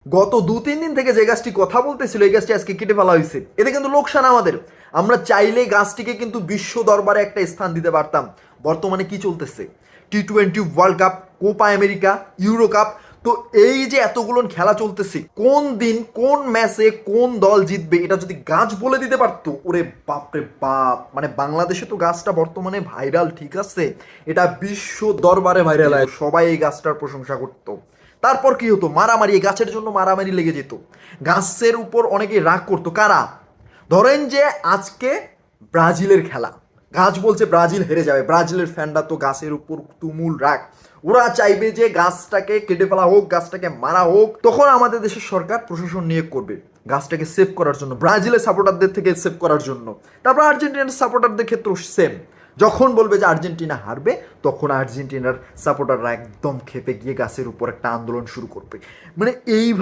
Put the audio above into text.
গত 2-3 দিন থেকে যে গাছটি কথা বলতেছিল এই গাছটি আজকে কেটে ফেলা হয়েছে। এতে কিন্তু লোকসান আমাদের। আমরা চাইলে গাছটিকে কিন্তু বিশ্ব দরবারে একটা স্থান দিতে পারতাম। বর্তমানে কি চলতেছে? টি-20 world cup, Copa America, Euro cup. তো এই যে এতগুলো খেলা চলতেছে, কোন দিন কোন ম্যাচে কোন দল জিতবে এটা যদি গাছ বলে দিতে পারতো, ওরে বাপরে বাপ! মানে বাংলাদেশে তো গাছটা বর্তমানে ভাইরাল, ঠিক আছে, এটা বিশ্ব দরবারে ভাইরাল হয়, সবাই এই গাছটার প্রশংসা করতো। তারপর কি হতো? মারামারি, এই গাছের জন্য মারামারি লেগে যেত। গাছের উপর অনেকেই রাগ করতো। কারা? ধরেন যে আজকে ব্রাজিলের খেলা, গাছ বলছে ব্রাজিল হেরে যাবে, ব্রাজিলের ফ্যানরা তো গাছের উপর তুমুল রাগ, ওরা চাইবে যে গাছটাকে কেটে ফেলা হোক, গাছটাকে মারা হোক। তখন আমাদের দেশের সরকার প্রশাসন নিয়োগ করবে গাছটাকে সেভ করার জন্য, ব্রাজিলের সাপোর্টারদের থেকে সেভ করার জন্য। তারপর আর্জেন্টিনার সাপোর্টারদের ক্ষেত্রেও সেম। যখন বলবে যে আর্জেন্টিনা হারবে, তখন আর্জেন্টিনার সাপোর্টাররা একদম খেপে গিয়ে গাছের উপর একটা আন্দোলন শুরু করবে। মানে এইভাবে